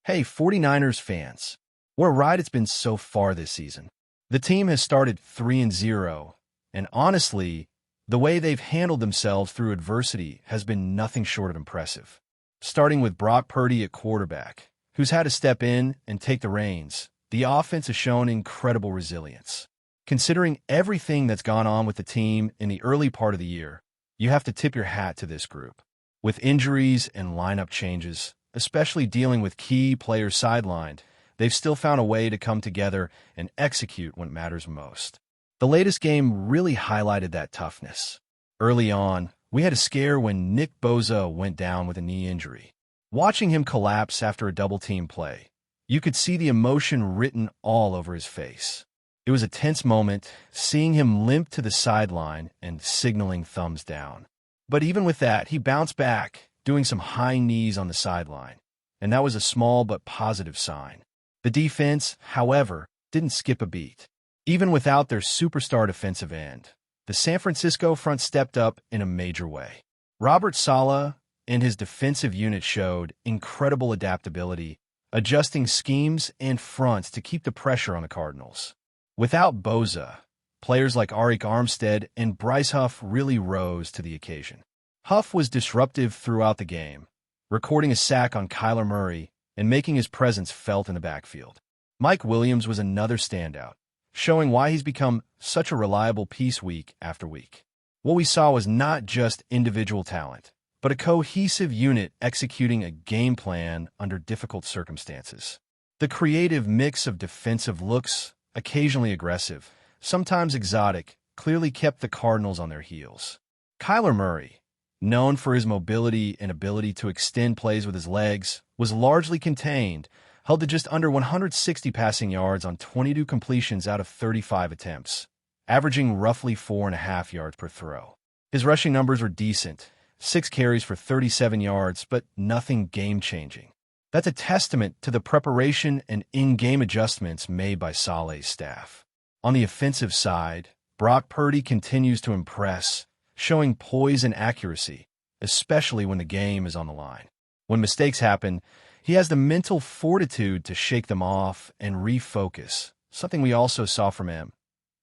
Hey, 49ers fans, what a ride it's been so far this season. The team has started 3-0, and honestly, the way they've handled themselves through adversity has been nothing short of impressive. Starting with Brock Purdy at quarterback, who's had to step in and take the reins, the offense has shown incredible resilience. Considering everything that's gone on with the team in the early part of the year, you have to tip your hat to this group. With injuries and lineup changes, especially dealing with key players sidelined, they've still found a way to come together and execute when it matters most. The latest game really highlighted that toughness. Early on, we had a scare when Nick Bosa went down with a knee injury. Watching him collapse after a double-team play, you could see the emotion written all over his face. It was a tense moment, seeing him limp to the sideline and signaling thumbs down. But even with that, he bounced back, doing some high knees on the sideline, and that was a small but positive sign. The defense, however, didn't skip a beat. Even without their superstar defensive end, the San Francisco front stepped up in a major way. Robert Saleh and his defensive unit showed incredible adaptability, adjusting schemes and fronts to keep the pressure on the Cardinals. Without Bosa, players like Arik Armstead and Bryce Huff really rose to the occasion. Huff was disruptive throughout the game, recording a sack on Kyler Murray and making his presence felt in the backfield. Mike Williams was another standout, showing why he's become such a reliable piece week after week. What we saw was not just individual talent, but a cohesive unit executing a game plan under difficult circumstances. The creative mix of defensive looks, occasionally aggressive, sometimes exotic, clearly kept the Cardinals on their heels. Kyler Murray, known for his mobility and ability to extend plays with his legs, was largely contained, held to just under 160 passing yards on 22 completions out of 35 attempts, averaging roughly 4.5 yards per throw. His rushing numbers were decent, 6 carries for 37 yards, but nothing game-changing. That's a testament to the preparation and in-game adjustments made by Saleh's staff. On the offensive side, Brock Purdy continues to impress, showing poise and accuracy, especially when the game is on the line. When mistakes happen, he has the mental fortitude to shake them off and refocus, something we also saw from him.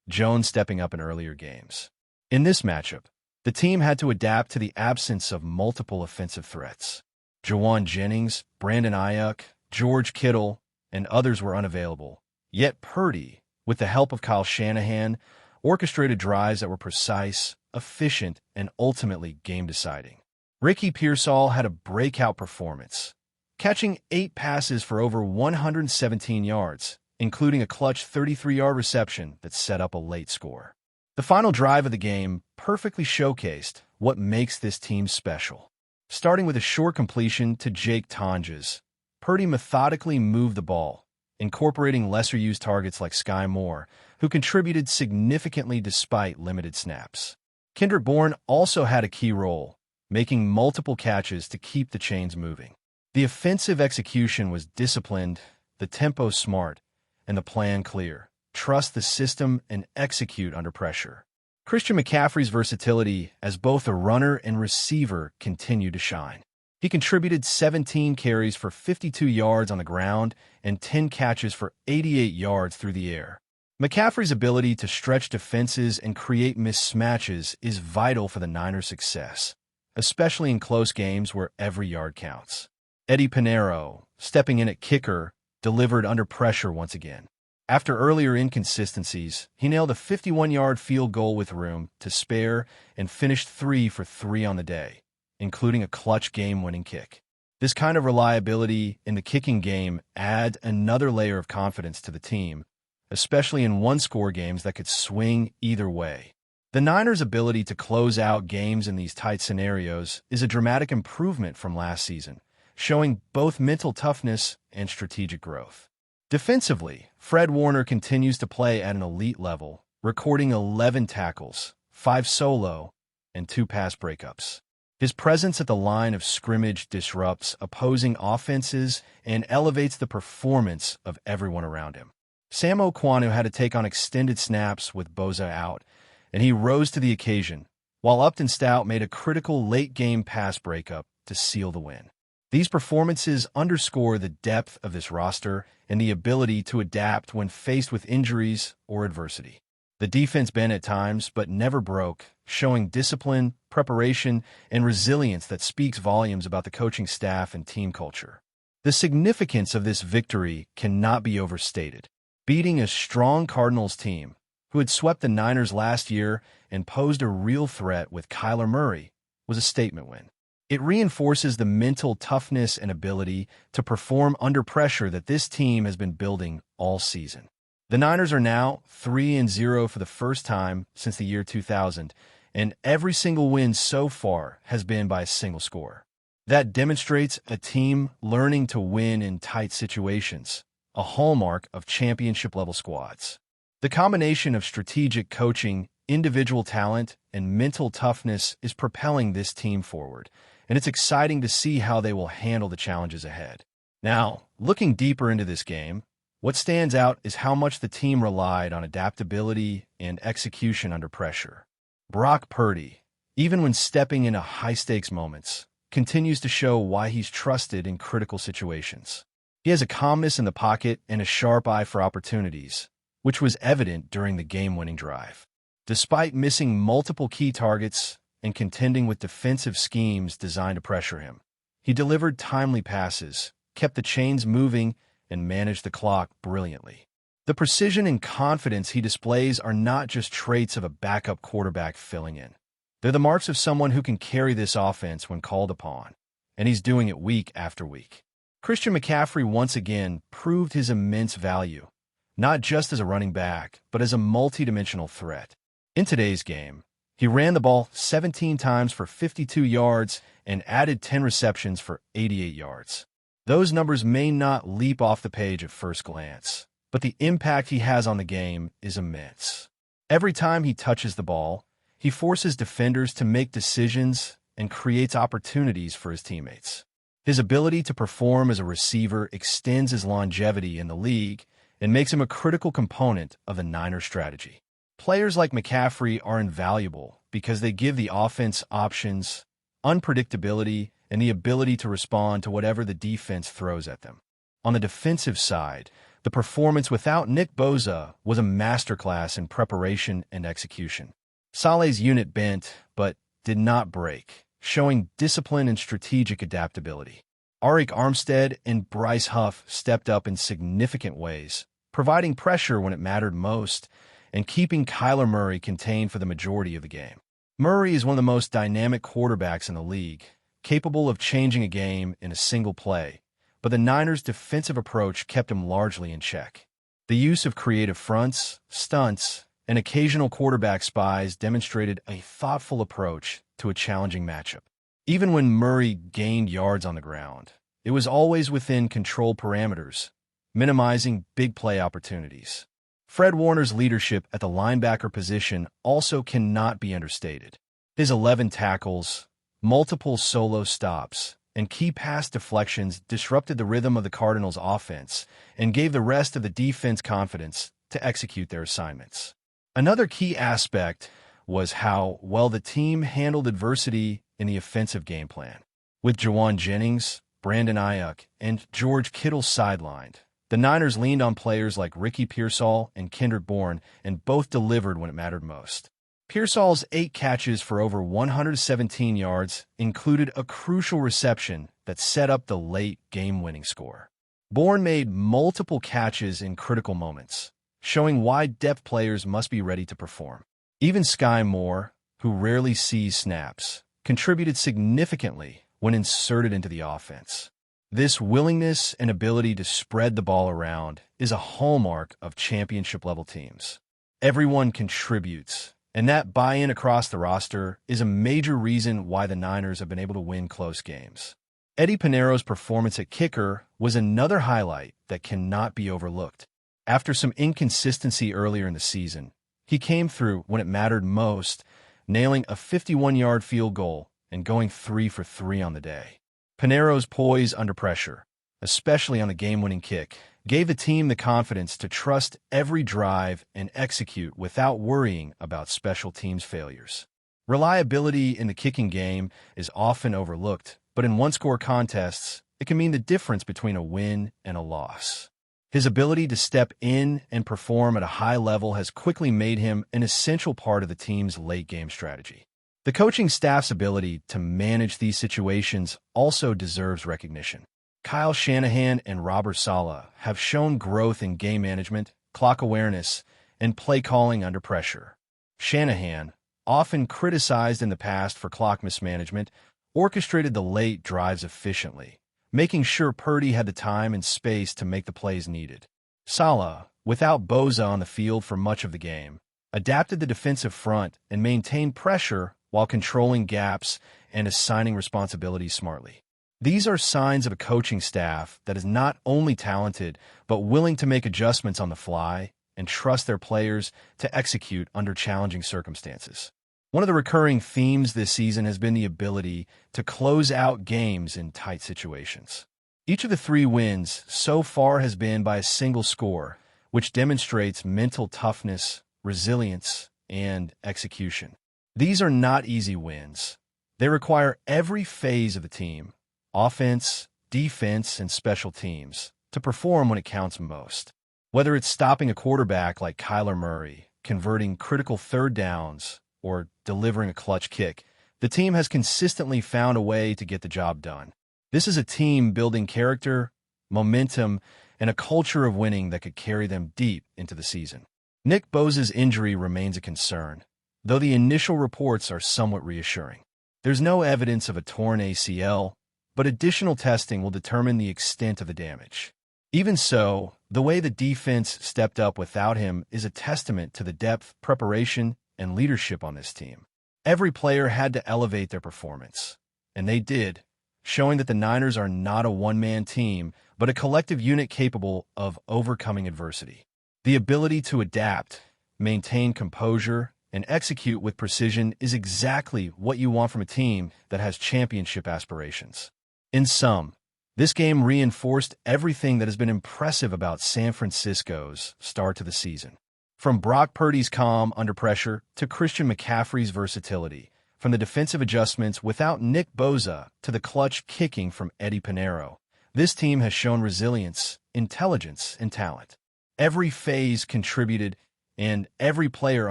Jones stepping up in earlier games. In this matchup, the team had to adapt to the absence of multiple offensive threats. Jawan Jennings, Brandon Ayuk, George Kittle, and others were unavailable. Yet Purdy, with the help of Kyle Shanahan, orchestrated drives that were precise, efficient, and ultimately game-deciding. Ricky Pearsall had a breakout performance, catching 8 passes for over 117 yards, including a clutch 33-yard reception that set up a late score. The final drive of the game perfectly showcased what makes this team special. Starting with a short completion to Jake Tonjes, Purdy methodically moved the ball, incorporating lesser-used targets like Sky Moore, who contributed significantly despite limited snaps. Kendrick Bourne also had a key role, making multiple catches to keep the chains moving. The offensive execution was disciplined, the tempo smart, and the plan clear. Trust the system and execute under pressure. Christian McCaffrey's versatility as both a runner and receiver continued to shine. He contributed 17 carries for 52 yards on the ground and 10 catches for 88 yards through the air. McCaffrey's ability to stretch defenses and create mismatches is vital for the Niners' success, especially in close games where every yard counts. Eddie Pinheiro, stepping in at kicker, delivered under pressure once again. After earlier inconsistencies, he nailed a 51-yard field goal with room to spare and finished 3 for 3 on the day, including a clutch game-winning kick. This kind of reliability in the kicking game adds another layer of confidence to the team, especially in one-score games that could swing either way. The Niners' ability to close out games in these tight scenarios is a dramatic improvement from last season, showing both mental toughness and strategic growth. Defensively, Fred Warner continues to play at an elite level, recording 11 tackles, 5 solo, and 2 pass breakups. His presence at the line of scrimmage disrupts opposing offenses and elevates the performance of everyone around him. Sam Okwonu had to take on extended snaps with Bosa out, and he rose to the occasion, while Upton Stout made a critical late-game pass breakup to seal the win. These performances underscore the depth of this roster and the ability to adapt when faced with injuries or adversity. The defense bent at times, but never broke, showing discipline, preparation, and resilience that speaks volumes about the coaching staff and team culture. The significance of this victory cannot be overstated. Beating a strong Cardinals team, who had swept the Niners last year and posed a real threat with Kyler Murray, was a statement win. It reinforces the mental toughness and ability to perform under pressure that this team has been building all season. The Niners are now 3-0 for the first time since the year 2000, and every single win so far has been by a single score. That demonstrates a team learning to win in tight situations, a hallmark of championship-level squads. The combination of strategic coaching, individual talent, and mental toughness is propelling this team forward, and it's exciting to see how they will handle the challenges ahead. Now, looking deeper into this game, what stands out is how much the team relied on adaptability and execution under pressure. Brock Purdy, even when stepping into high-stakes moments, continues to show why he's trusted in critical situations. He has a calmness in the pocket and a sharp eye for opportunities, which was evident during the game-winning drive. Despite missing multiple key targets and contending with defensive schemes designed to pressure him, he delivered timely passes, kept the chains moving, and managed the clock brilliantly. The precision and confidence he displays are not just traits of a backup quarterback filling in. They're the marks of someone who can carry this offense when called upon, and he's doing it week after week. Christian McCaffrey once again proved his immense value, not just as a running back, but as a multidimensional threat. In today's game, he ran the ball 17 times for 52 yards and added 10 receptions for 88 yards. Those numbers may not leap off the page at first glance, but the impact he has on the game is immense. Every time he touches the ball, he forces defenders to make decisions and creates opportunities for his teammates. His ability to perform as a receiver extends his longevity in the league and makes him a critical component of the Niners' strategy. Players like McCaffrey are invaluable because they give the offense options, unpredictability, and the ability to respond to whatever the defense throws at them. On the defensive side, the performance without Nick Bosa was a masterclass in preparation and execution. Saleh's unit bent, but did not break, showing discipline and strategic adaptability. Arik Armstead and Bryce Huff stepped up in significant ways, providing pressure when it mattered most and keeping Kyler Murray contained for the majority of the game. Murray is one of the most dynamic quarterbacks in the league, capable of changing a game in a single play, but the Niners' defensive approach kept him largely in check. The use of creative fronts, stunts, and occasional quarterback spies demonstrated a thoughtful approach to a challenging matchup. Even when Murray gained yards on the ground, it was always within controlled parameters, minimizing big play opportunities. Fred Warner's leadership at the linebacker position also cannot be understated. His 11 tackles, multiple solo stops, and key pass deflections disrupted the rhythm of the Cardinals' offense and gave the rest of the defense confidence to execute their assignments. Another key aspect was how well the team handled adversity in the offensive game plan. With Jawan Jennings, Brandon Ayuk, and George Kittle sidelined, the Niners leaned on players like Ricky Pearsall and Kendrick Bourne, and both delivered when it mattered most. Pearsall's 8 catches for over 117 yards included a crucial reception that set up the late game-winning score. Bourne made multiple catches in critical moments, showing why depth players must be ready to perform. Even Sky Moore, who rarely sees snaps, contributed significantly when inserted into the offense. This willingness and ability to spread the ball around is a hallmark of championship-level teams. Everyone contributes, and that buy-in across the roster is a major reason why the Niners have been able to win close games. Eddie Pinheiro's performance at kicker was another highlight that cannot be overlooked. After some inconsistency earlier in the season, he came through when it mattered most, nailing a 51-yard field goal and going 3 for 3 on the day. Pinheiro's poise under pressure, especially on the game-winning kick, gave the team the confidence to trust every drive and execute without worrying about special teams failures. Reliability in the kicking game is often overlooked, but in one-score contests, it can mean the difference between a win and a loss. His ability to step in and perform at a high level has quickly made him an essential part of the team's late-game strategy. The coaching staff's ability to manage these situations also deserves recognition. Kyle Shanahan and Robert Saleh have shown growth in game management, clock awareness, and play calling under pressure. Shanahan, often criticized in the past for clock mismanagement, orchestrated the late drives efficiently, making sure Purdy had the time and space to make the plays needed. Saleh, without Bosa on the field for much of the game, adapted the defensive front and maintained pressure while controlling gaps and assigning responsibilities smartly. These are signs of a coaching staff that is not only talented, but willing to make adjustments on the fly and trust their players to execute under challenging circumstances. One of the recurring themes this season has been the ability to close out games in tight situations. Each of the 3 wins so far has been by a single score, which demonstrates mental toughness, resilience, and execution. These are not easy wins. They require every phase of the team, offense, defense, and special teams, to perform when it counts most. Whether it's stopping a quarterback like Kyler Murray, converting critical third downs, or delivering a clutch kick, the team has consistently found a way to get the job done. This is a team building character, momentum, and a culture of winning that could carry them deep into the season. Nick Bosa's injury remains a concern, though the initial reports are somewhat reassuring. There's no evidence of a torn ACL, but additional testing will determine the extent of the damage. Even so, the way the defense stepped up without him is a testament to the depth, preparation, and leadership on this team. Every player had to elevate their performance, and they did, showing that the Niners are not a one-man team, but a collective unit capable of overcoming adversity. The ability to adapt, maintain composure, and execute with precision is exactly what you want from a team that has championship aspirations. In sum, this game reinforced everything that has been impressive about San Francisco's start to the season. From Brock Purdy's calm under pressure to Christian McCaffrey's versatility, from the defensive adjustments without Nick Bosa to the clutch kicking from Eddie Pinheiro, this team has shown resilience, intelligence, and talent. Every phase contributed, and every player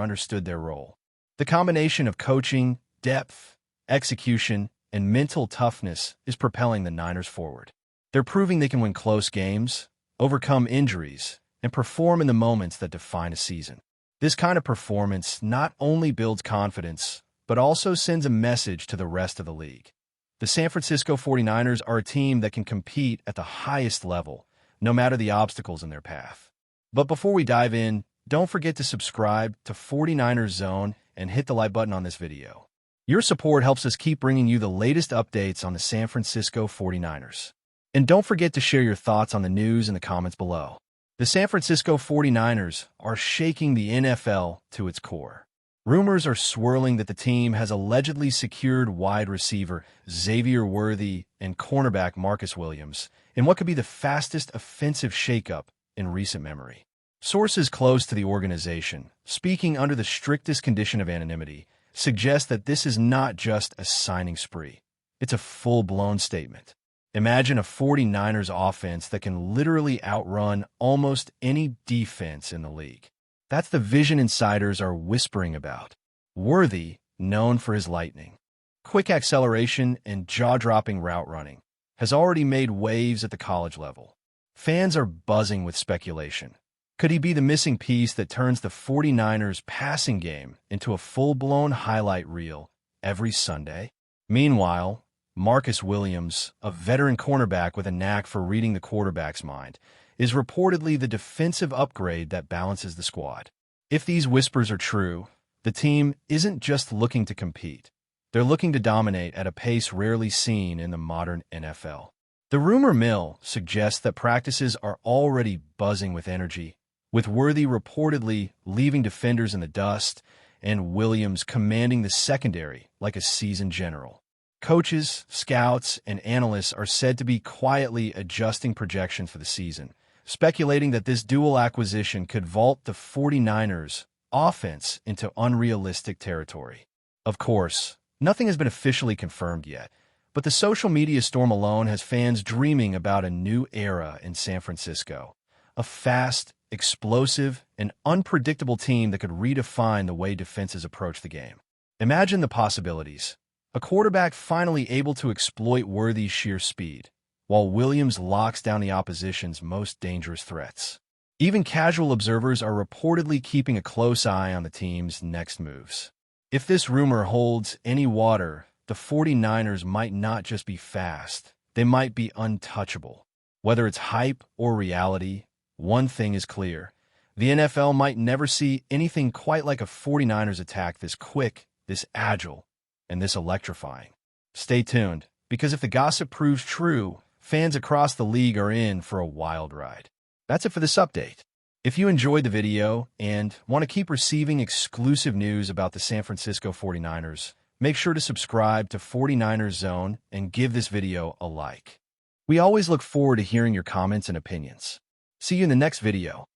understood their role. The combination of coaching, depth, execution, and mental toughness is propelling the Niners forward. They're proving they can win close games, overcome injuries, and perform in the moments that define a season. This kind of performance not only builds confidence, but also sends a message to the rest of the league. The San Francisco 49ers are a team that can compete at the highest level, no matter the obstacles in their path. But before we dive in, don't forget to subscribe to 49ers Zone and hit the like button on this video. Your support helps us keep bringing you the latest updates on the San Francisco 49ers. And don't forget to share your thoughts on the news in the comments below. The San Francisco 49ers are shaking the NFL to its core. Rumors are swirling that the team has allegedly secured wide receiver XAVIER Worthy and cornerback Marcus Williams in what could be the fastest offensive shakeup in recent memory. Sources close to the organization, speaking under the strictest condition of anonymity, suggest that this is not just a signing spree. It's a full-blown statement. Imagine a 49ers offense that can literally outrun almost any defense in the league. That's the vision insiders are whispering about. Worthy, known for his lightning, quick acceleration, and jaw-dropping route running, has already made waves at the college level. Fans are buzzing with speculation. Could he be the missing piece that turns the 49ers' passing game into a full-blown highlight reel every Sunday? Meanwhile, Marcus Williams, a veteran cornerback with a knack for reading the quarterback's mind, is reportedly the defensive upgrade that balances the squad. If these whispers are true, the team isn't just looking to compete. They're looking to dominate at a pace rarely seen in the modern NFL. The rumor mill suggests that practices are already buzzing with energy, with Worthy reportedly leaving defenders in the dust and Williams commanding the secondary like a seasoned general. Coaches, scouts, and analysts are said to be quietly adjusting projections for the season, speculating that this dual acquisition could vault the 49ers' offense into unrealistic territory. Of course, nothing has been officially confirmed yet, But the social media storm alone has fans dreaming about a new era in San Francisco. A fast, explosive, and unpredictable team that could redefine the way defenses approach the game. Imagine the possibilities. A quarterback finally able to exploit Worthy's sheer speed, while Williams locks down the opposition's most dangerous threats. Even casual observers are reportedly keeping a close eye on the team's next moves. If this rumor holds any water, the 49ers might not just be fast, they might be untouchable. Whether it's hype or reality, one thing is clear. The NFL might never see anything quite like a 49ers attack this quick, this agile, and this electrifying. Stay tuned, because if the gossip proves true, fans across the league are in for a wild ride. That's it for this update. If you enjoyed the video and want to keep receiving exclusive news about the San Francisco 49ers, make sure to subscribe to 49ers Zone and give this video a like. We always look forward to hearing your comments and opinions. See you in the next video.